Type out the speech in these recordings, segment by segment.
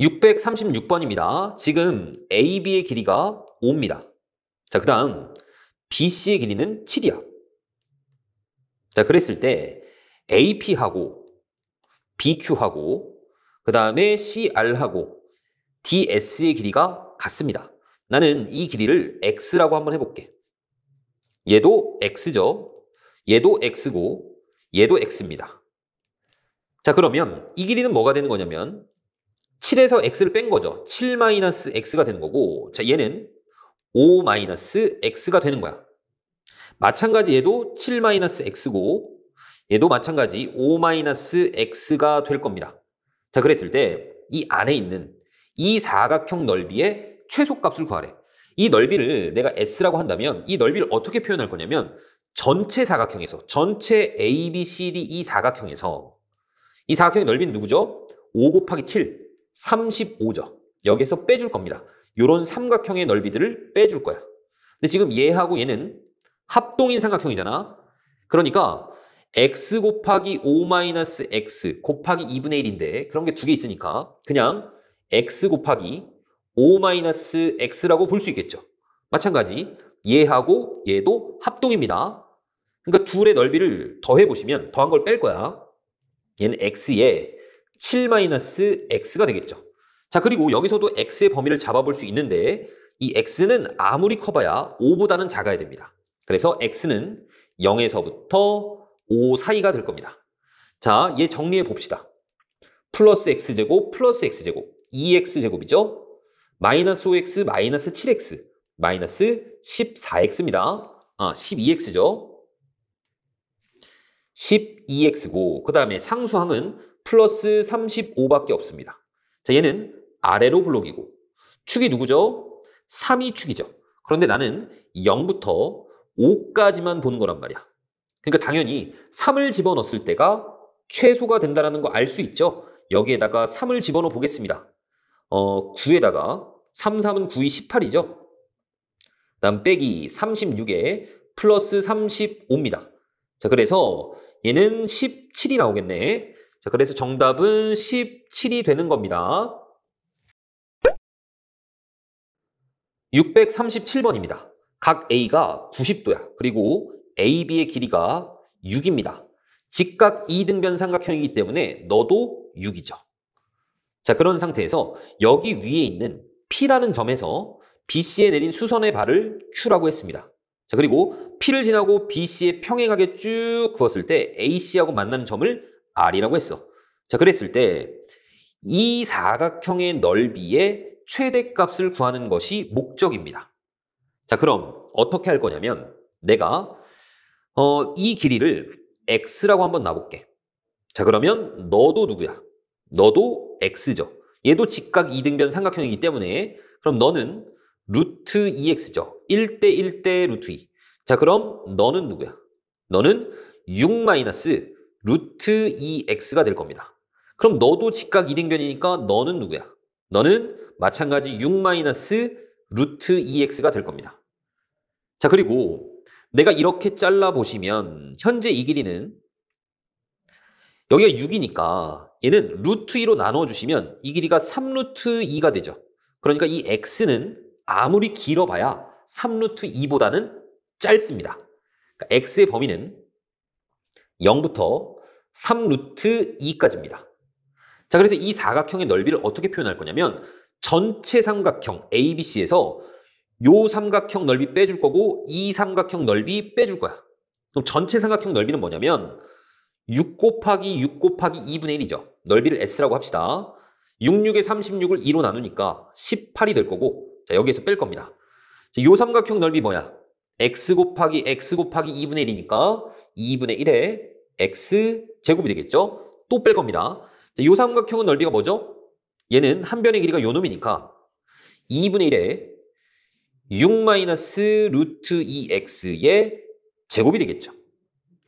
636번입니다. 지금 AB의 길이가 5입니다. 자, 그 다음 BC의 길이는 7이야. 자, 그랬을 때 AP하고 BQ하고 그 다음에 CR하고 DS의 길이가 같습니다. 나는 이 길이를 X라고 한번 해볼게. 얘도 X죠. 얘도 X고 얘도 X입니다. 자, 그러면 이 길이는 뭐가 되는 거냐면 7에서 X를 뺀 거죠. 7-X가 되는 거고, 자, 얘는 5-X가 되는 거야. 마찬가지 얘도 7-X고, 얘도 마찬가지 5-X가 될 겁니다. 자, 그랬을 때 이 안에 있는 이 사각형 넓이의 최소값을 구하래. 이 넓이를 내가 S라고 한다면 이 넓이를 어떻게 표현할 거냐면 전체 사각형에서, 전체 ABCD 이 사각형에서 이 사각형의 넓이는 누구죠? 5 곱하기 7, 35죠. 여기서 빼줄 겁니다. 요런 삼각형의 넓이들을 빼줄 거야. 근데 지금 얘하고 얘는 합동인 삼각형이잖아. 그러니까 x 곱하기 5-x 곱하기 2분의 1인데 그런 게 두 개 있으니까 그냥 x 곱하기 5-x라고 볼 수 있겠죠. 마찬가지 얘하고 얘도 합동입니다. 그러니까 둘의 넓이를 더해보시면 더한 걸 뺄 거야. 얘는 x에 7-x가 되겠죠. 자, 그리고 여기서도 x의 범위를 잡아볼 수 있는데 이 x는 아무리 커봐야 5보다는 작아야 됩니다. 그래서 x는 0에서부터 5 사이가 될 겁니다. 자, 얘 정리해 봅시다. 플러스 x제곱 플러스 x제곱 2x제곱이죠. 마이너스 5x 마이너스 7x 마이너스 14x입니다. 12x죠. 12x고 그 다음에 상수항은 플러스 35밖에 없습니다. 자, 얘는 아래로 블록이고 축이 누구죠? 3이 축이죠. 그런데 나는 0부터 5까지만 보는 거란 말이야. 그러니까 당연히 3을 집어넣었을 때가 최소가 된다는 거 알 수 있죠? 여기에다가 3을 집어넣어 보겠습니다. 9에다가 3, 3은 9이 18이죠? 다음 빼기 36에 플러스 35입니다. 자, 그래서 얘는 17이 나오겠네. 자, 그래서 정답은 17이 되는 겁니다. 637번입니다. 각 A가 90도야. 그리고 AB의 길이가 6입니다. 직각 이등변 삼각형이기 때문에 너도 6이죠. 자, 그런 상태에서 여기 위에 있는 P라는 점에서 BC에 내린 수선의 발을 Q라고 했습니다. 자, 그리고 P를 지나고 BC에 평행하게 쭉 그었을 때 AC하고 만나는 점을 R이라고 했어. 자, 그랬을 때 이 사각형의 넓이의 최대값을 구하는 것이 목적입니다. 자, 그럼 어떻게 할 거냐면 내가 이 길이를 X라고 한번 놔볼게. 자, 그러면 너도 누구야? 너도 X죠. 얘도 직각 이등변 삼각형이기 때문에 그럼 너는 루트 2X죠. 1대 1대 루트 2. 자, 그럼 너는 누구야? 너는 6 마이너스 루트 2X가 될 겁니다. 그럼 너도 직각 이등변이니까 너는 누구야? 너는 마찬가지 6 마이너스 루트 2X가 될 겁니다. 자, 그리고 내가 이렇게 잘라보시면 현재 이 길이는 여기가 6이니까 얘는 루트 2로 나눠주시면 이 길이가 3루트 2가 되죠. 그러니까 이 x는 아무리 길어봐야 3루트 2보다는 짧습니다. 그러니까 x의 범위는 0부터 3루트 2까지입니다. 자, 그래서 이 사각형의 넓이를 어떻게 표현할 거냐면 전체 삼각형 ABC에서 요 삼각형 넓이 빼줄 거고 이 삼각형 넓이 빼줄 거야. 그럼 전체 삼각형 넓이는 뭐냐면 6 곱하기 6 곱하기 2분의 1이죠. 넓이를 S라고 합시다. 66에 36을 2로 나누니까 18이 될 거고 자, 여기에서 뺄 겁니다. 자, 요 삼각형 넓이 뭐야? X 곱하기 X 곱하기 2분의 1이니까 2분의 1에 X 제곱이 되겠죠? 또 뺄 겁니다. 자, 요 삼각형은 넓이가 뭐죠? 얘는 한 변의 길이가 요 놈이니까 2분의 1에 6 마이너스 루트 2x의 제곱이 되겠죠.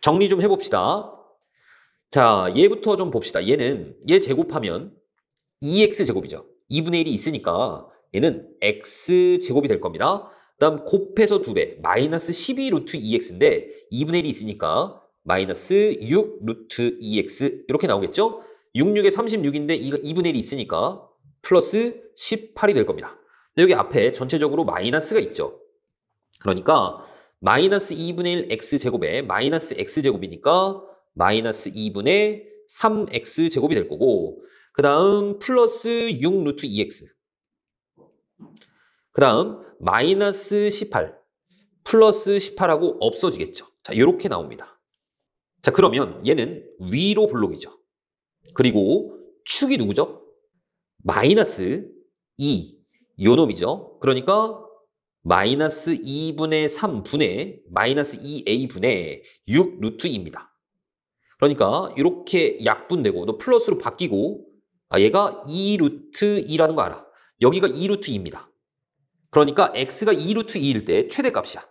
정리 좀 해봅시다. 자, 얘부터 좀 봅시다. 얘는 얘 제곱하면 2x 제곱이죠. 2분의 1이 있으니까 얘는 x 제곱이 될 겁니다. 그다음 곱해서 2배 마이너스 12 루트 2x인데 2분의 1이 있으니까 마이너스 6 루트 2x 이렇게 나오겠죠? 66에 36인데 2분의 1이 있으니까 플러스 18이 될 겁니다. 근데 여기 앞에 전체적으로 마이너스가 있죠. 그러니까 마이너스 2분의 1 x제곱에 마이너스 x제곱이니까 마이너스 2분의 3x제곱이 될 거고, 그 다음 플러스 6 루트 2x, 그 다음 마이너스 18 플러스 18하고 없어지겠죠. 자, 이렇게 나옵니다. 자, 그러면 얘는 위로 볼록이죠. 그리고 축이 누구죠? 마이너스 2, 요 놈이죠. 그러니까 마이너스 2분의 3분의 마이너스 2a분의 6 루트 2입니다. 그러니까 이렇게 약분되고 또 플러스로 바뀌고, 얘가 2 루트 2라는 거 알아. 여기가 2 루트 2입니다. 그러니까 x가 2 루트 2일 때 최대값이야.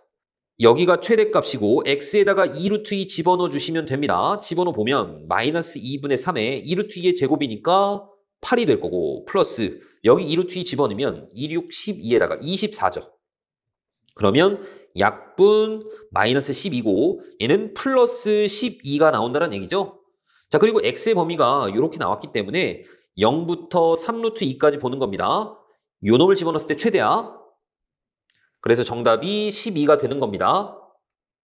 여기가 최대값이고 x에다가 2 루트 2 집어넣어 주시면 됩니다. 집어넣어 보면 마이너스 2분의 3에 2 루트 2의 제곱이니까 8이 될 거고, 플러스 여기 2 루트 2 집어넣으면 2, 6, 12에다가 24죠. 그러면 약분 마이너스 12고 얘는 플러스 12가 나온다는 얘기죠. 자, 그리고 x의 범위가 이렇게 나왔기 때문에 0부터 3 루트 2까지 보는 겁니다. 요 놈을 집어넣었을 때 최대야. 그래서 정답이 12가 되는 겁니다.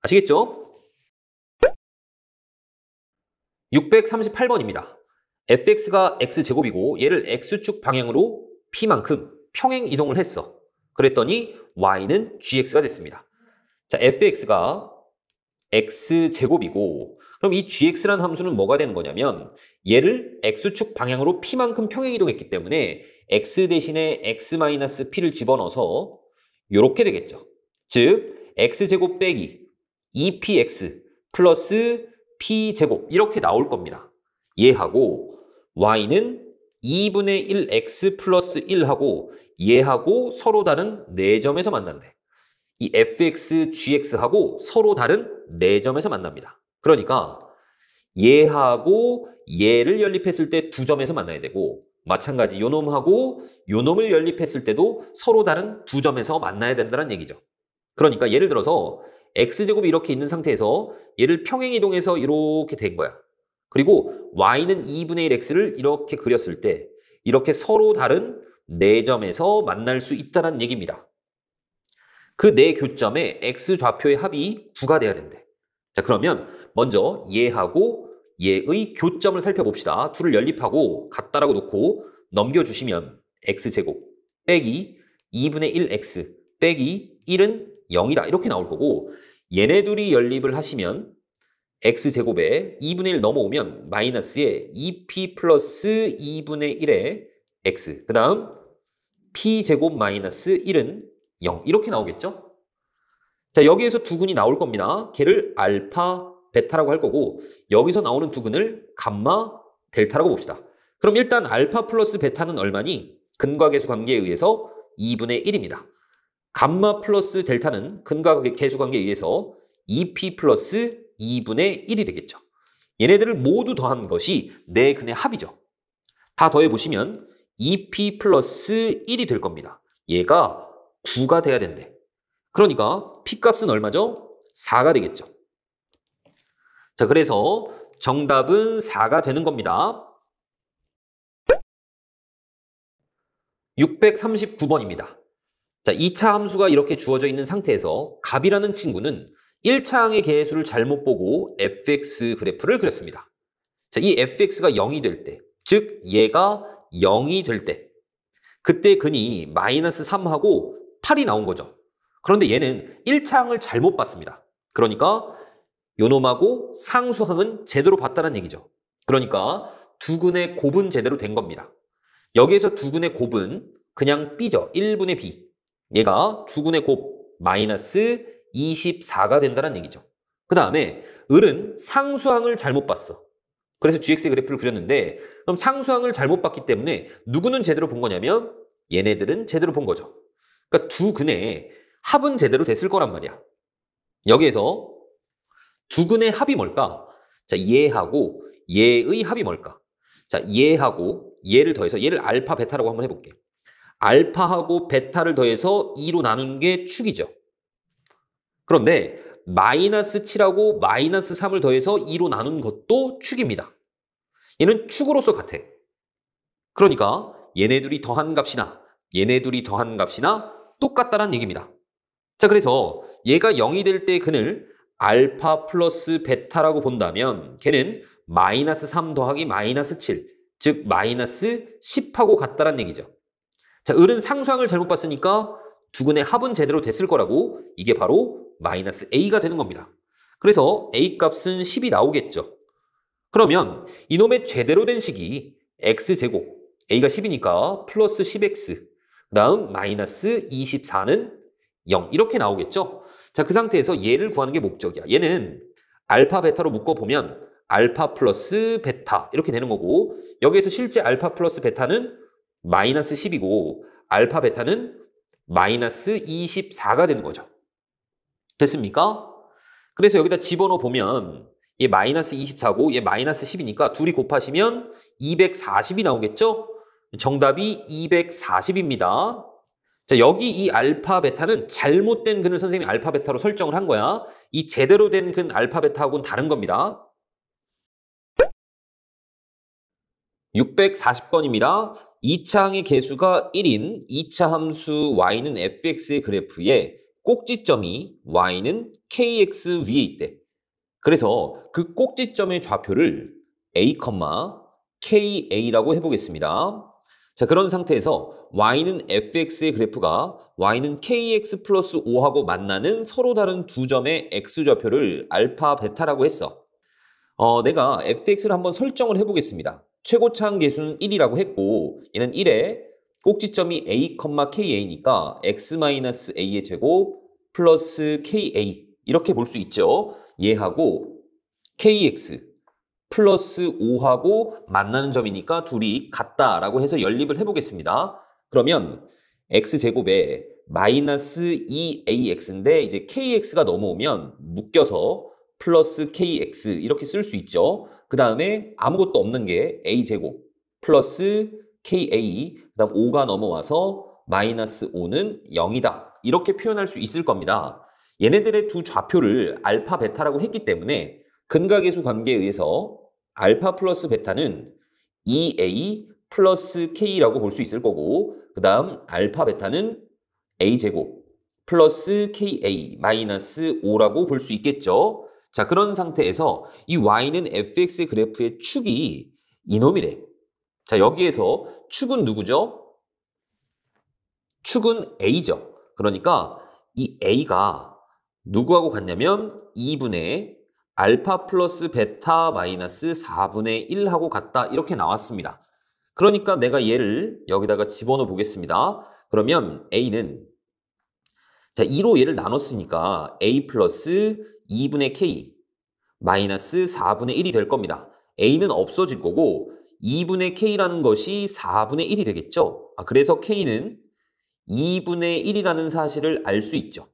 아시겠죠? 638번입니다. fx가 x제곱이고 얘를 x축 방향으로 p만큼 평행 이동을 했어. 그랬더니 y는 gx가 됐습니다. 자, fx가 x제곱이고 그럼 이 gx라는 함수는 뭐가 되는 거냐면 얘를 x축 방향으로 p만큼 평행 이동했기 때문에 x 대신에 x-p를 집어넣어서 이렇게 되겠죠. 즉 x제곱 빼기 2px 플러스 p제곱 이렇게 나올 겁니다. 얘하고 y는 2분의 1x 플러스 1하고 얘하고 서로 다른 4점에서 만난대. 이 fx, gx하고 서로 다른 4점에서 만납니다. 그러니까 얘하고 얘를 연립했을 때 2점에서 만나야 되고, 마찬가지 요 놈하고 요 놈을 연립했을 때도 서로 다른 2점에서 만나야 된다는 얘기죠. 그러니까 예를 들어서 x제곱이 이렇게 있는 상태에서 얘를 평행이동해서 이렇게 된 거야. 그리고 y는 2분의 1x를 이렇게 그렸을 때 이렇게 서로 다른 4점에서 만날 수 있다는 얘기입니다. 그 4교점에 x좌표의 합이 9가 돼야 된대. 자, 그러면 먼저 얘하고 얘의 교점을 살펴봅시다. 둘을 연립하고 같다라고 놓고 넘겨주시면 x제곱 빼기 2분의 1x 빼기 1은 0이다. 이렇게 나올 거고, 얘네 둘이 연립을 하시면 x제곱에 2분의 1 넘어오면 마이너스에 2p 플러스 2분의 1의 x, 그 다음 p제곱 마이너스 1은 0 이렇게 나오겠죠? 자, 여기에서 두근이 나올 겁니다. 걔를 알파, 베타라고 할 거고 여기서 나오는 두근을 감마, 델타라고 봅시다. 그럼 일단 알파 플러스 베타는 얼마니? 근과계수 관계에 의해서 2분의 1입니다. 감마 플러스 델타는 근과계수 관계에 의해서 2p 플러스 2분의 1이 되겠죠. 얘네들을 모두 더한 것이 네 근의 합이죠. 다 더해보시면 2p 플러스 1이 될 겁니다. 얘가 9가 돼야 된대. 그러니까 p값은 얼마죠? 4가 되겠죠. 자, 그래서 정답은 4가 되는 겁니다. 639번입니다. 자, 2차 함수가 이렇게 주어져 있는 상태에서 갑이라는 친구는 1차 항의 개수를 잘못 보고 fx 그래프를 그렸습니다. 자, 이 fx가 0이 될 때, 즉 얘가 0이 될 때, 그때 근이 마이너스 3하고 8이 나온 거죠. 그런데 얘는 1차 항을 잘못 봤습니다. 그러니까 요놈하고 상수항은 제대로 봤다는 얘기죠. 그러니까 두근의 곱은 제대로 된 겁니다. 여기에서 두근의 곱은 그냥 b죠. 1분의 b. 얘가 두근의 곱 마이너스 24가 된다는 얘기죠. 그 다음에 을은 상수항을 잘못 봤어. 그래서 gx의 그래프를 그렸는데, 그럼 상수항을 잘못 봤기 때문에 누구는 제대로 본 거냐면 얘네들은 제대로 본 거죠. 그러니까 두 근의 합은 제대로 됐을 거란 말이야. 여기에서 두 근의 합이 뭘까? 자, 얘하고 얘의 합이 뭘까? 자, 얘하고 얘를 더해서 얘를 알파, 베타라고 한번 해볼게. 알파하고 베타를 더해서 2로 나누는 게 축이죠. 그런데 마이너스 7하고 마이너스 3을 더해서 2로 나눈 것도 축입니다. 얘는 축으로서 같아. 그러니까 얘네 둘이 더한 값이나 똑같다는 얘기입니다. 자, 그래서 얘가 0이 될 때 근을 알파 플러스 베타라고 본다면 걔는 마이너스 3 더하기 마이너스 7, 즉 마이너스 10하고 같다는 얘기죠. 자, 을은 상수항을 잘못 봤으니까 두근의 합은 제대로 됐을 거라고 이게 바로 마이너스 a가 되는 겁니다. 그래서 a 값은 10이 나오겠죠. 그러면 이놈의 제대로 된 식이 x제곱, a가 10이니까 플러스 10x, 그 다음 마이너스 24는 0 이렇게 나오겠죠. 자, 그 상태에서 얘를 구하는 게 목적이야. 얘는 알파 베타로 묶어보면 알파 플러스 베타 이렇게 되는 거고 여기에서 실제 알파 플러스 베타는 마이너스 10이고 알파 베타는 마이너스 24가 되는 거죠. 됐습니까? 그래서 여기다 집어넣어 보면 얘 마이너스 24고 얘 마이너스 10이니까 둘이 곱하시면 240이 나오겠죠? 정답이 240입니다. 자, 여기 이 알파 베타는 잘못된 근을 선생님이 알파 베타로 설정을 한 거야. 이 제대로 된 근 알파 베타하고는 다른 겁니다. 640번입니다. 2차 항의 개수가 1인 2차 함수 y는 fx의 그래프에 꼭지점이 y는 kx 위에 있대. 그래서 그 꼭지점의 좌표를 a, ka라고 해보겠습니다. 자, 그런 상태에서 y는 fx의 그래프가 y는 kx 플러스 5하고 만나는 서로 다른 두 점의 x좌표를 알파 베타라고 했어. 내가 fx를 한번 설정을 해보겠습니다. 최고차항 계수는 1이라고 했고 얘는 1에 꼭지점이 a, ka니까 x-a의 제곱 플러스 ka 이렇게 볼 수 있죠. 얘하고 kx 플러스 5하고 만나는 점이니까 둘이 같다라고 해서 연립을 해보겠습니다. 그러면 x제곱에 마이너스 2ax인데 이제 kx가 넘어오면 묶여서 플러스 kx 이렇게 쓸 수 있죠. 그 다음에 아무것도 없는 게 a제곱 플러스 ka 그 다음 5가 넘어와서 마이너스 5는 0이다. 이렇게 표현할 수 있을 겁니다. 얘네들의 두 좌표를 알파 베타라고 했기 때문에 근각계수 관계에 의해서 알파 플러스 베타는 2a 플러스 k라고 볼 수 있을 거고 그 다음 알파 베타는 a제곱 플러스 ka 마이너스 5라고 볼 수 있겠죠. 자, 그런 상태에서 이 y는 fx의 그래프의 축이 이놈이래. 자, 여기에서 축은 누구죠? 축은 a죠. 그러니까 이 a가 누구하고 같냐면 2분의 알파 플러스 베타 마이너스 4분의 1하고 같다 이렇게 나왔습니다. 그러니까 내가 얘를 여기다가 집어넣어 보겠습니다. 그러면 a는 자 2로 얘를 나눴으니까 a 플러스 2분의 k 마이너스 4분의 1이 될 겁니다. a는 없어질 거고 2분의 k라는 것이 4분의 1이 되겠죠. 그래서 k는 2분의 1이라는 사실을 알 수 있죠.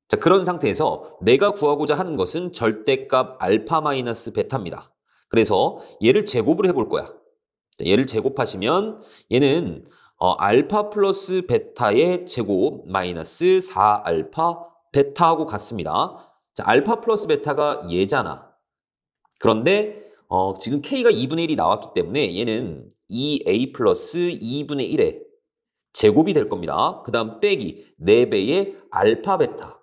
자, 그런 상태에서 내가 구하고자 하는 것은 절대값 알파 마이너스 베타입니다. 그래서 얘를 제곱을 해볼 거야. 자, 얘를 제곱하시면 얘는 알파 플러스 베타의 제곱 마이너스 4알파 베타하고 같습니다. 자, 알파 플러스 베타가 얘잖아. 그런데 지금 k가 2분의 1이 나왔기 때문에 얘는 2a 플러스 2분의 1의 제곱이 될 겁니다. 그 다음 빼기 4배의 알파 베타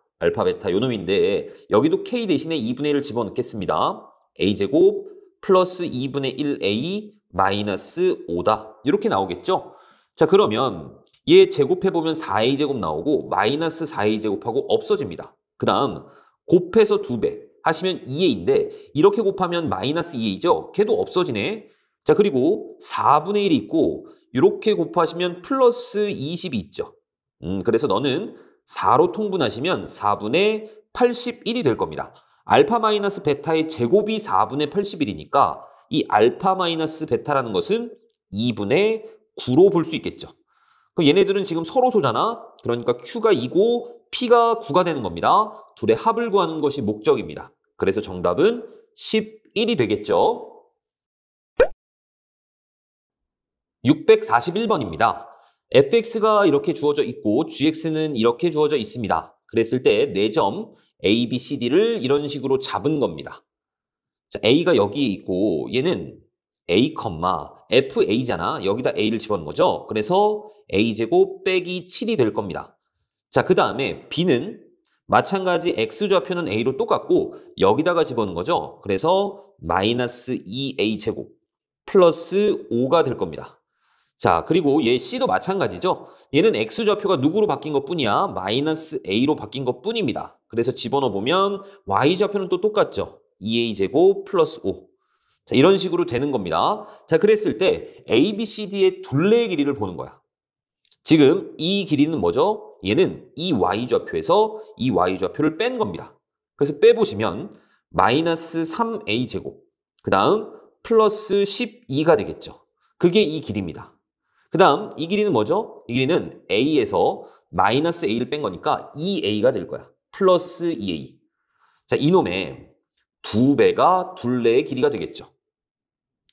요놈인데 여기도 k 대신에 2분의 1을 집어넣겠습니다. a제곱 플러스 2분의 1a 마이너스 5다. 이렇게 나오겠죠? 자, 그러면 얘 제곱해보면 4a제곱 나오고 마이너스 4a제곱하고 없어집니다. 그 다음 곱해서 2배 하시면 2a인데 이렇게 곱하면 마이너스 2a죠? 걔도 없어지네. 자, 그리고 4분의 1이 있고 이렇게 곱하시면 플러스 20이 있죠. 그래서 너는 4로 통분하시면 4분의 81이 될 겁니다. 알파 마이너스 베타의 제곱이 4분의 81이니까 이 알파 마이너스 베타라는 것은 2분의 9로 볼 수 있겠죠. 그럼 얘네들은 지금 서로소잖아. 그러니까 Q가 2고 P가 9가 되는 겁니다. 둘의 합을 구하는 것이 목적입니다. 그래서 정답은 11이 되겠죠. 641번입니다. fx가 이렇게 주어져 있고 gx는 이렇게 주어져 있습니다. 그랬을 때 4점 a, b, c, d를 이런 식으로 잡은 겁니다. 자, a가 여기에 있고 얘는 a, FA잖아. 여기다 A를 집어넣은 거죠. 그래서 A제곱 빼기 7이 될 겁니다. 자, 그 다음에 B는 마찬가지 X좌표는 A로 똑같고 여기다가 집어넣은 거죠. 그래서 마이너스 2A제곱 플러스 5가 될 겁니다. 자, 그리고 얘 C도 마찬가지죠. 얘는 X좌표가 누구로 바뀐 것뿐이야? 마이너스 A로 바뀐 것뿐입니다. 그래서 집어넣어보면 Y좌표는 또 똑같죠. 2A제곱 플러스 5. 자, 이런 식으로 되는 겁니다. 자, 그랬을 때 A, B, C, D의 둘레의 길이를 보는 거야. 지금 이 길이는 뭐죠? 얘는 이 Y좌표에서 이 Y좌표를 뺀 겁니다. 그래서 빼보시면 마이너스 3A제곱, 그 다음 플러스 12가 되겠죠. 그게 이 길이입니다. 그 다음 이 길이는 뭐죠? 이 길이는 A에서 마이너스 A를 뺀 거니까 2A가 될 거야. 플러스 2A. 자, 이놈의 2배가 둘레의 길이가 되겠죠.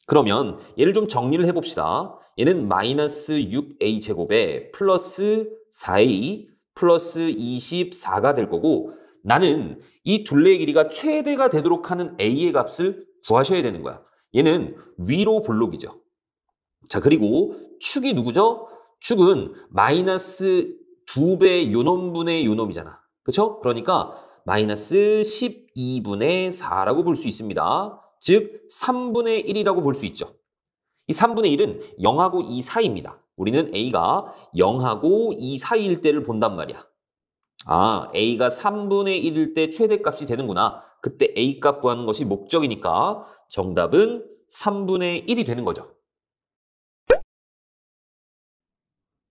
그러면 얘를 좀 정리를 해봅시다. 얘는 마이너스 6A 제곱에 플러스 4A 플러스 24가 될 거고 나는 이 둘레의 길이가 최대가 되도록 하는 A의 값을 구하셔야 되는 거야. 얘는 위로 볼록이죠. 자, 그리고 축이 누구죠? 축은 마이너스 2배 요놈분의 요놈이잖아. 그렇죠? 그러니까 마이너스 12분의 4라고 볼 수 있습니다. 즉 3분의 1이라고 볼 수 있죠. 이 3분의 1은 0하고 2 사이입니다. 우리는 A가 0하고 2 사이일 때를 본단 말이야. 아, A가 3분의 1일 때 최대값이 되는구나. 그때 A값 구하는 것이 목적이니까 정답은 3분의 1이 되는 거죠.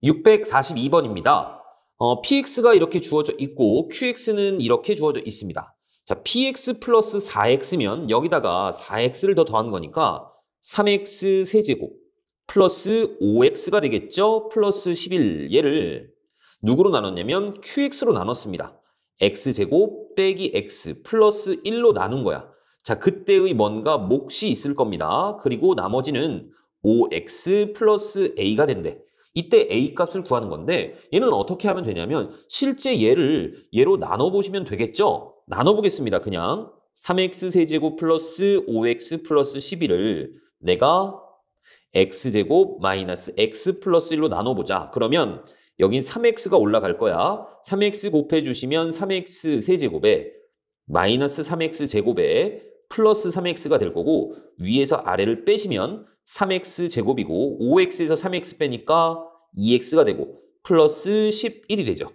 642번입니다. PX가 이렇게 주어져 있고 QX는 이렇게 주어져 있습니다. 자, PX 플러스 4X면 여기다가 4X를 더 더한 거니까 3X 세제곱 플러스 5X가 되겠죠? 플러스 11. 얘를 누구로 나눴냐면 QX로 나눴습니다. X제곱 빼기 X 플러스 1로 나눈 거야. 자, 그때의 뭔가 몫이 있을 겁니다. 그리고 나머지는 5X 플러스 A가 된대. 이때 A 값을 구하는 건데 얘는 어떻게 하면 되냐면 실제 얘로 나눠보시면 되겠죠? 나눠보겠습니다. 그냥 3x 세제곱 플러스 5x 플러스 11을 내가 x제곱 마이너스 x 플러스 1로 나눠보자. 그러면 여긴 3x가 올라갈 거야. 3x 곱해주시면 3x 세제곱에 마이너스 3x 제곱에 플러스 3x가 될 거고 위에서 아래를 빼시면 3x 제곱이고 5x에서 3x 빼니까 2x가 되고 플러스 11이 되죠.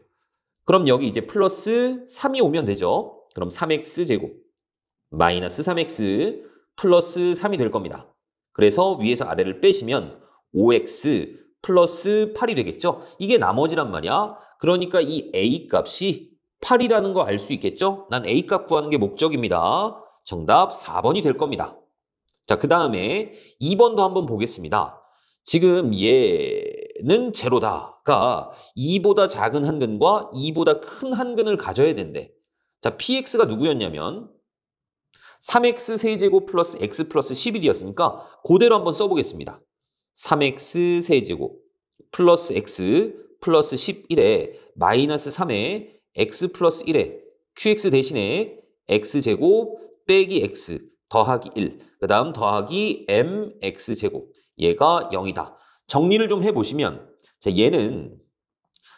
그럼 여기 이제 플러스 3이 오면 되죠. 그럼 3x 제곱 마이너스 3x 플러스 3이 될 겁니다. 그래서 위에서 아래를 빼시면 5x 플러스 8이 되겠죠. 이게 나머지란 말이야. 그러니까 이 a 값이 8이라는 거 알 수 있겠죠. 난 a 값 구하는 게 목적입니다. 정답 4번이 될 겁니다. 자, 그 다음에 2번도 한번 보겠습니다. 지금 얘는 제로다가 2보다 작은 한근과 2보다 큰 한근을 가져야 된대. 자, px가 누구였냐면 3x 세제곱 플러스 x 플러스 11이었으니까 그대로 한번 써보겠습니다. 3x 세제곱 플러스 x 플러스 11에 마이너스 3에 x 플러스 1에 qx 대신에 x제곱 빼기 x 더하기 1, 그 다음 더하기 mx제곱, 얘가 0이다. 정리를 좀 해보시면 자, 얘는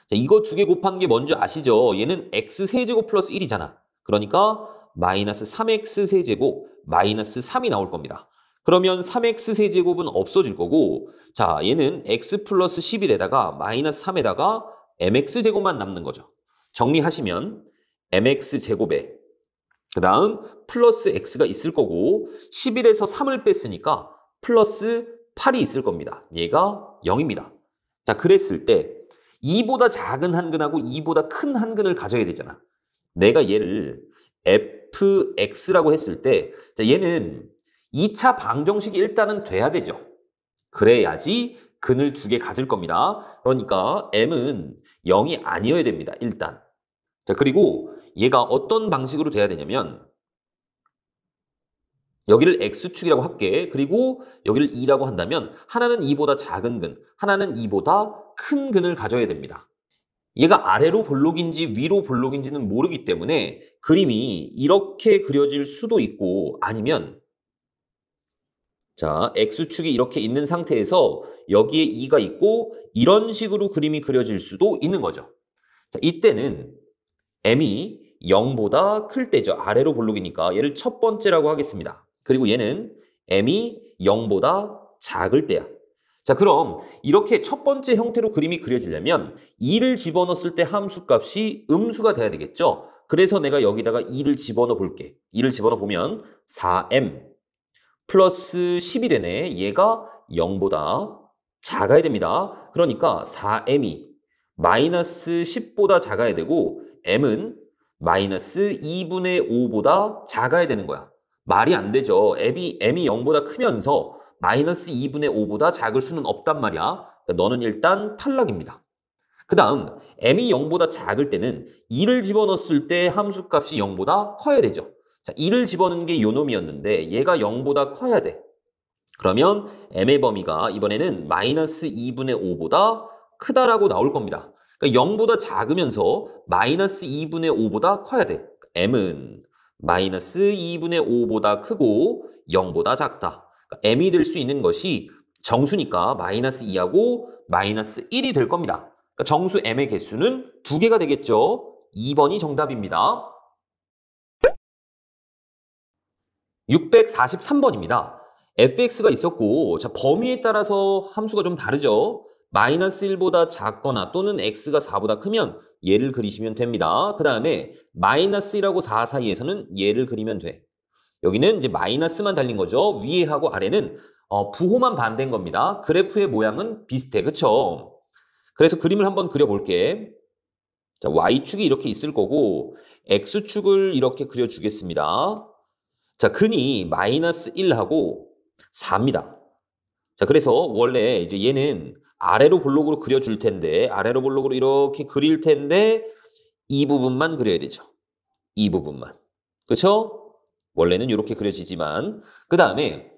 자, 이거 두 개 곱한 게 뭔지 아시죠? 얘는 x세제곱 플러스 1이잖아. 그러니까 마이너스 3x 세제곱 마이너스 3이 나올 겁니다. 그러면 3x 세제곱은 없어질 거고 자, 얘는 x 플러스 11에다가 마이너스 3에다가 mx제곱만 남는 거죠. 정리하시면 mx제곱에 그 다음 플러스 x가 있을 거고 11에서 3을 뺐으니까 플러스 8이 있을 겁니다. 얘가 0입니다. 자, 그랬을 때 2보다 작은 한근하고 2보다 큰 한근을 가져야 되잖아. 내가 얘를 fx라고 했을 때 자, 얘는 2차 방정식이 일단은 돼야 되죠. 그래야지 근을 두 개 가질 겁니다. 그러니까 m은 0이 아니어야 됩니다. 일단. 자, 그리고 얘가 어떤 방식으로 돼야 되냐면 여기를 x축이라고 할게. 그리고 여기를 2라고 한다면 하나는 2보다 작은 근, 하나는 2보다 큰 근을 가져야 됩니다. 얘가 아래로 볼록인지 위로 볼록인지는 모르기 때문에 그림이 이렇게 그려질 수도 있고 아니면 자, X축이 이렇게 있는 상태에서 여기에 2가 있고 이런 식으로 그림이 그려질 수도 있는 거죠. 자, 이때는 m이 0보다 클 때죠. 아래로 볼록이니까 얘를 첫 번째라고 하겠습니다. 그리고 얘는 m이 0보다 작을 때야. 자, 그럼 이렇게 첫 번째 형태로 그림이 그려지려면 2를 집어넣었을 때 함수값이 음수가 돼야 되겠죠. 그래서 내가 여기다가 2를 집어넣어 볼게. 2를 집어넣어 보면 4m 플러스 10이 되네. 얘가 0보다 작아야 됩니다. 그러니까 4m이 마이너스 10보다 작아야 되고 m은 마이너스 2분의 5보다 작아야 되는 거야. 말이 안 되죠. m이 0보다 크면서 마이너스 2분의 5보다 작을 수는 없단 말이야. 그러니까 너는 일단 탈락입니다. 그 다음 m이 0보다 작을 때는 2를 집어넣었을 때 함수값이 0보다 커야 되죠. 자, 2를 집어넣은 게 요 놈이었는데 얘가 0보다 커야 돼. 그러면 m의 범위가 이번에는 마이너스 2분의 5보다 크다라고 나올 겁니다. 그러니까 0보다 작으면서 마이너스 2분의 5보다 커야 돼. m은 마이너스 2분의 5보다 크고 0보다 작다. 그러니까 m이 될 수 있는 것이 정수니까 마이너스 2하고 마이너스 1이 될 겁니다. 그러니까 정수 m의 개수는 2개가 되겠죠. 2번이 정답입니다. 643번입니다. fx가 있었고 자, 범위에 따라서 함수가 좀 다르죠. 마이너스 1보다 작거나 또는 x가 4보다 크면 얘를 그리시면 됩니다. 그 다음에 마이너스 1하고 4 사이에서는 얘를 그리면 돼. 여기는 이제 마이너스만 달린 거죠. 위에하고 아래는 부호만 반대인 겁니다. 그래프의 모양은 비슷해. 그쵸? 그래서 그림을 한번 그려볼게. 자, y축이 이렇게 있을 거고 x축을 이렇게 그려주겠습니다. 자, 근이 마이너스 1하고 4입니다. 자, 그래서 원래 이제 얘는 아래로 볼록으로 그려줄 텐데, 아래로 볼록으로 이렇게 그릴 텐데, 이 부분만 그려야 되죠. 이 부분만. 그쵸? 원래는 이렇게 그려지지만, 그 다음에,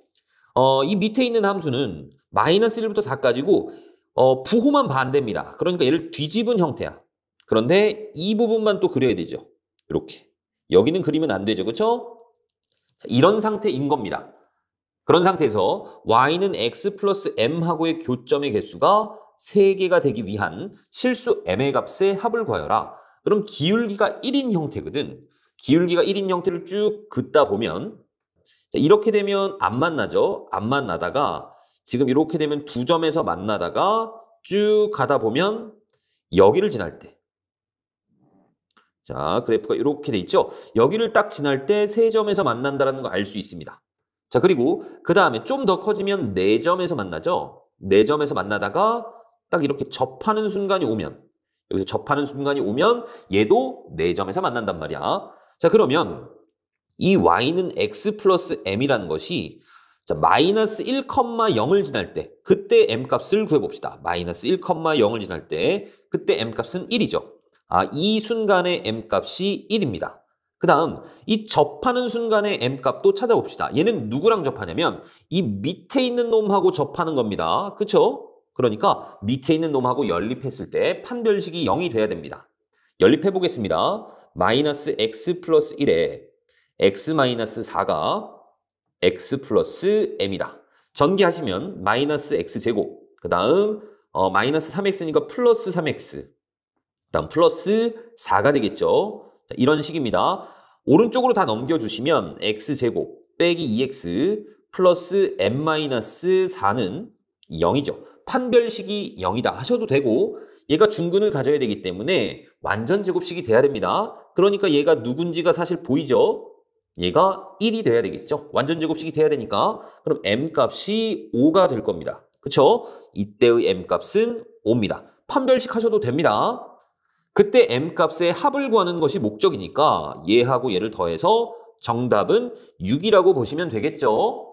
이 밑에 있는 함수는 마이너스 1부터 4까지고, 부호만 반대입니다. 그러니까 얘를 뒤집은 형태야. 그런데 이 부분만 또 그려야 되죠. 이렇게. 여기는 그리면 안 되죠. 그쵸? 자, 이런 상태인 겁니다. 그런 상태에서 y는 x 플러스 m하고의 교점의 개수가 3개가 되기 위한 실수 m의 값의 합을 구하여라. 그럼 기울기가 1인 형태거든. 기울기가 1인 형태를 쭉 긋다 보면 자, 이렇게 되면 안 만나죠. 안 만나다가 지금 이렇게 되면 두 점에서 만나다가 쭉 가다 보면 여기를 지날 때 자, 그래프가 이렇게 돼 있죠. 여기를 딱 지날 때 3점에서 만난다는 거 알 수 있습니다. 자, 그리고 그 다음에 좀 더 커지면 4점에서 만나죠. 4점에서 만나다가 딱 이렇게 접하는 순간이 오면 여기서 접하는 순간이 오면 얘도 4점에서 만난단 말이야. 자, 그러면 이 y는 x 플러스 m이라는 것이 자, 마이너스 1,0을 지날 때 그때 m값을 구해봅시다. 마이너스 1,0을 지날 때 그때 m값은 1이죠. 이 순간의 m값이 1입니다. 그 다음 이 접하는 순간의 m값도 찾아봅시다. 얘는 누구랑 접하냐면 이 밑에 있는 놈하고 접하는 겁니다. 그쵸? 그러니까 밑에 있는 놈하고 연립했을 때 판별식이 0이 돼야 됩니다. 연립해 보겠습니다. 마이너스 x 플러스 1에 x 마이너스 4가 x 플러스 m이다. 전개하시면 마이너스 x제곱 그 다음 마이너스 3x니까 플러스 3x 다음 플러스 4가 되겠죠. 자, 이런 식입니다. 오른쪽으로 다 넘겨주시면 x제곱 빼기 2x 플러스 m-4는 0이죠. 판별식이 0이다 하셔도 되고 얘가 중근을 가져야 되기 때문에 완전 제곱식이 돼야 됩니다. 그러니까 얘가 누군지가 사실 보이죠? 얘가 1이 돼야 되겠죠. 완전 제곱식이 돼야 되니까 그럼 m값이 5가 될 겁니다. 그쵸? 이때의 m값은 5입니다. 판별식 하셔도 됩니다. 그때 m값의 합을 구하는 것이 목적이니까 얘하고 얘를 더해서 정답은 6이라고 보시면 되겠죠.